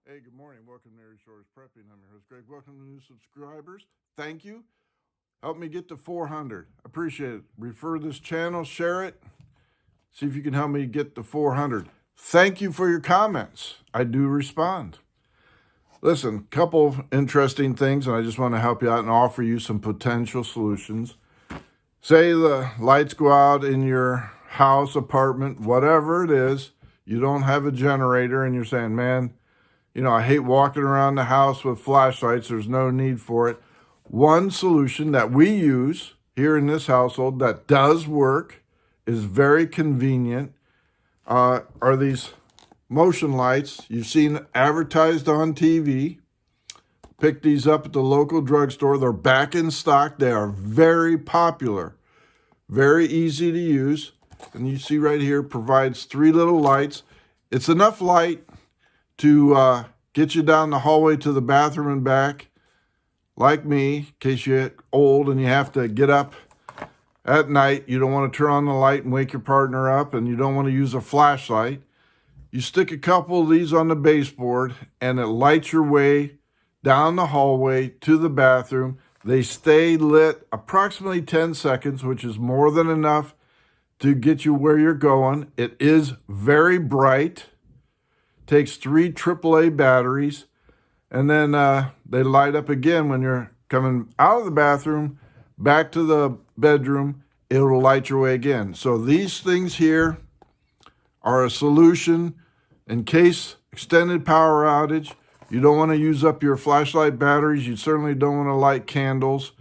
Hey, good morning. Welcome to Mary Shores Prepping. I'm your host, Greg. Welcome to new subscribers. Thank you. Help me get to 400. Appreciate it. Refer this channel, share it. See if you can help me get to 400. Thank you for your comments. I do respond. Listen, couple of interesting things, and I just want to help you out and offer you some potential solutions. Say the lights go out in your house, apartment, whatever it is, you don't have a generator, and you're saying, man, I hate walking around the house with flashlights. There's no need for it. One solution that we use here in this household that does work, is very convenient, are these motion lights. You've seen advertised on TV. Pick these up at the local drugstore. They're back in stock. They are very popular, very easy to use. And you see right here, provides 3 little lights. It's enough light to get you down the hallway to the bathroom and back, like me, in case you get old and you have to get up at night. You don't want to turn on the light and wake your partner up, and you don't want to use a flashlight. You stick a couple of these on the baseboard, and it lights your way down the hallway to the bathroom. They stay lit approximately 10 seconds, which is more than enough to get you where you're going. It is very bright. Takes 3 AAA batteries, and then they light up again when you're coming out of the bathroom, back to the bedroom. It'll light your way again. So these things here are a solution in case extended power outage. You don't want to use up your flashlight batteries. You certainly don't want to light candles.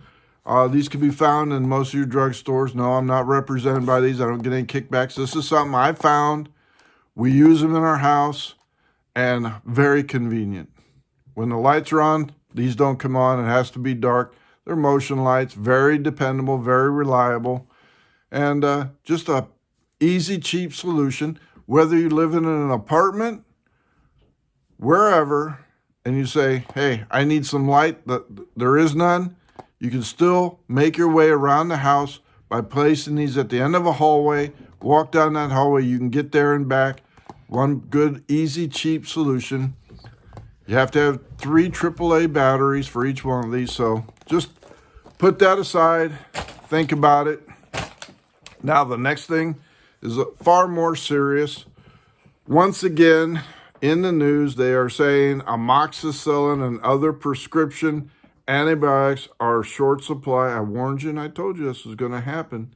These can be found in most of your drugstores. No, I'm not represented by these. I don't get any kickbacks. This is something I found. We use them in our house. And very convenient. When the lights are on, these don't come on. It has to be dark. They're motion lights, very dependable, very reliable, and just a easy, cheap solution. Whether you live in an apartment, wherever, and you say, hey, I need some light, there is none, you can still make your way around the house by placing these at the end of a hallway. Walk down that hallway. You can get there and back. One good, easy, cheap solution. You have to have 3 AAA batteries for each one of these. So just put that aside. Think about it. Now, the next thing is far more serious. Once again, in the news, they are saying amoxicillin and other prescription antibiotics are short supply. I warned you and I told you this was going to happen.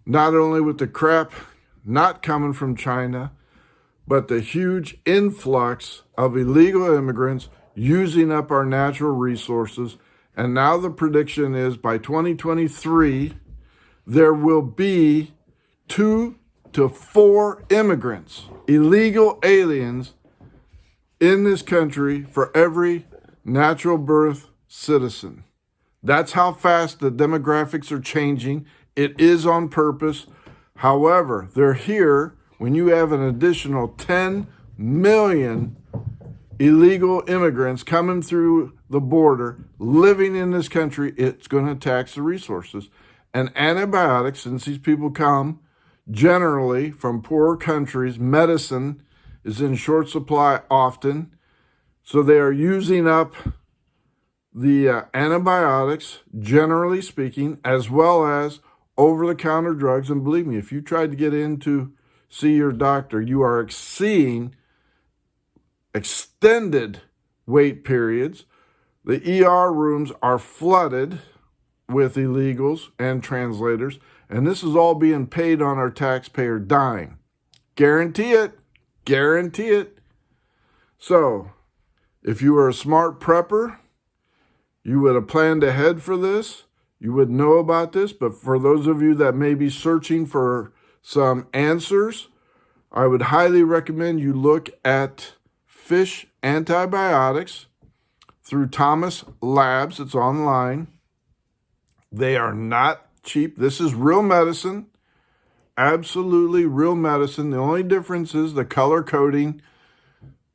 Not only with the crap not coming from China, but the huge influx of illegal immigrants using up our natural resources. And now the prediction is by 2023, there will be 2 to 4 immigrants, illegal aliens, in this country for every natural birth citizen. That's how fast the demographics are changing. It is on purpose. However, they're here. When you have an additional 10 million illegal immigrants coming through the border, living in this country, it's going to tax the resources. And antibiotics, since these people come generally from poorer countries, medicine is in short supply often. So they are using up the antibiotics, generally speaking, as well as over-the-counter drugs. And believe me, if you tried to get into see your doctor, you are seeing extended wait periods. The ER rooms are flooded with illegals and translators, and this is all being paid on our taxpayer dime. Guarantee it. Guarantee it. So, if you were a smart prepper, you would have planned ahead for this. You would know about this, but for those of you that may be searching for some answers, I would highly recommend you look at fish antibiotics through Thomas Labs. It's online. They are not cheap. This is real medicine, absolutely real medicine. The only difference is the color coding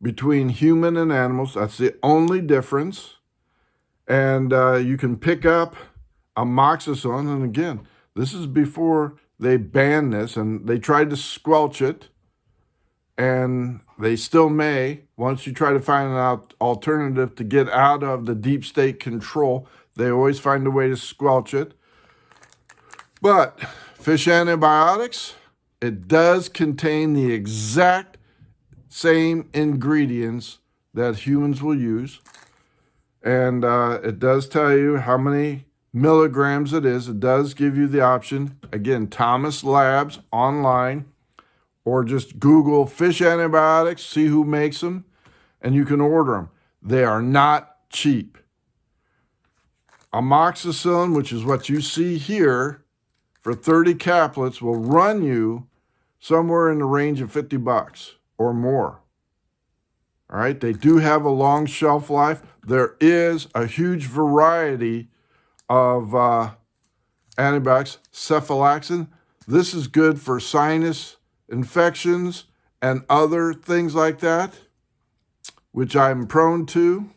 between human and animals. That's the only difference. And you can pick up amoxicillin. And again, this is before they banned this, and they tried to squelch it. and they still may, once you try to find an alternative to get out of the deep state control, they always find a way to squelch it. But fish antibiotics, it does contain the exact same ingredients that humans will use. And it does tell you how many milligrams it is. It does give you the option. Again, Thomas Labs online, or just Google fish antibiotics, see who makes them, and you can order them. They are not cheap. Amoxicillin, which is what you see here, for 30 caplets will run you somewhere in the range of $50 or more. All right, they do have a long shelf life. There is a huge variety of antibiotics. Cephalexin, this is good for sinus infections and other things like that, which I'm prone to.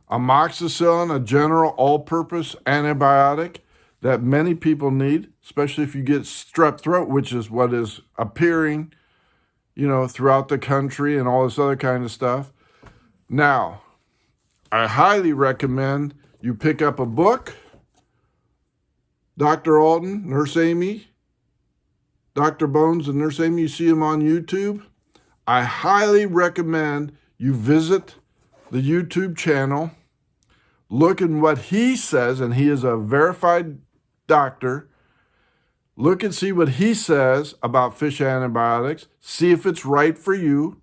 Amoxicillin, a general all-purpose antibiotic that many people need, especially if you get strep throat, which is what is appearing, throughout the country and all this other kind of stuff. Now, I highly recommend you pick up a book. Dr. Alden, Nurse Amy, Dr. Bones and Nurse Amy, you see them on YouTube. I highly recommend you visit the YouTube channel, look at what he says, and he is a verified doctor. Look and see what he says about fish antibiotics. See if it's right for you.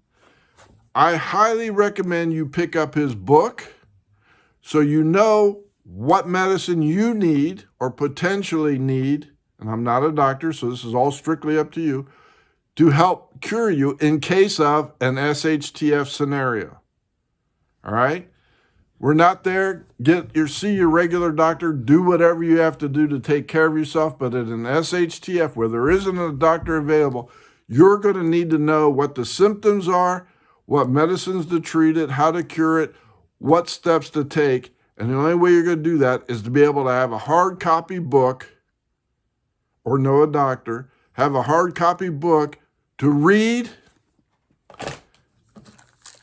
I highly recommend you pick up his book so you know what medicine you need or potentially need, and I'm not a doctor, so this is all strictly up to you, to help cure you in case of an SHTF scenario. All right? We're not there. See your regular doctor. Do whatever you have to do to take care of yourself. But at an SHTF where there isn't a doctor available, you're going to need to know what the symptoms are, what medicines to treat it, how to cure it, what steps to take. And the only way you're going to do that is to be able to have a hard copy book, or know a doctor, have a hard copy book to read,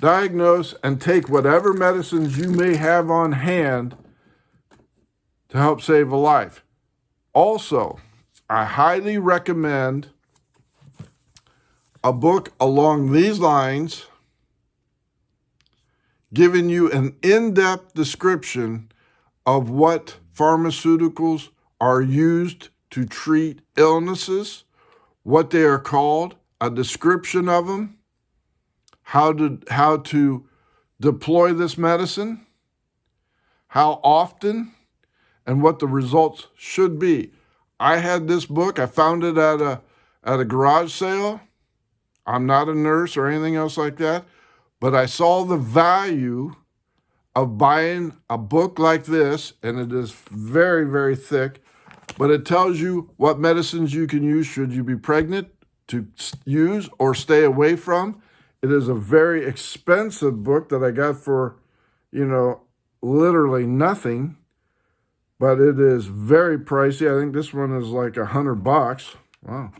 diagnose, and take whatever medicines you may have on hand to help save a life. Also, I highly recommend a book along these lines, giving you an in-depth description of what pharmaceuticals are used to treat illnesses, what they are called, a description of them, how to deploy this medicine, how often, and what the results should be. I had this book. I found it at a garage sale. I'm not a nurse or anything else like that, but I saw the value of buying a book like this, and it is very, very thick, but it tells you what medicines you can use should you be pregnant to use or stay away from. It is a very expensive book that I got for, literally nothing, but it is very pricey. I think this one is like $100. Wow.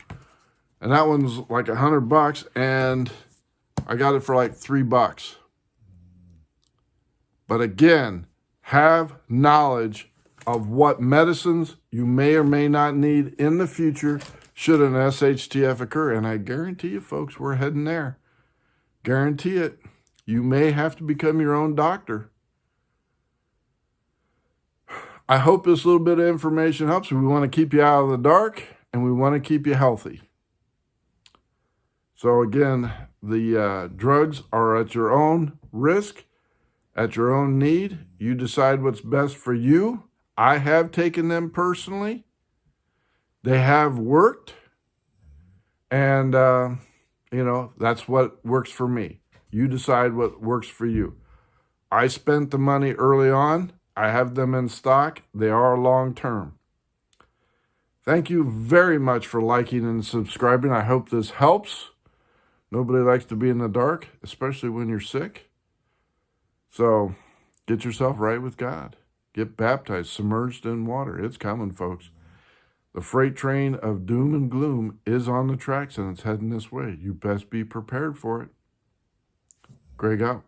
And that one's like $100, and I got it for like $3. But again, have knowledge of what medicines you may or may not need in the future should an SHTF occur. And I guarantee you, folks, we're heading there. Guarantee it. You may have to become your own doctor. I hope this little bit of information helps. We want to keep you out of the dark, and we want to keep you healthy. So again, the drugs are at your own risk, at your own need. You decide what's best for you. I have taken them personally. They have worked. And, that's what works for me. You decide what works for you. I spent the money early on. I have them in stock. They are long-term. Thank you very much for liking and subscribing. I hope this helps. Nobody likes to be in the dark, especially when you're sick. So get yourself right with God. Get baptized, submerged in water. It's coming, folks. The freight train of doom and gloom is on the tracks and it's heading this way. You best be prepared for it. Greg out.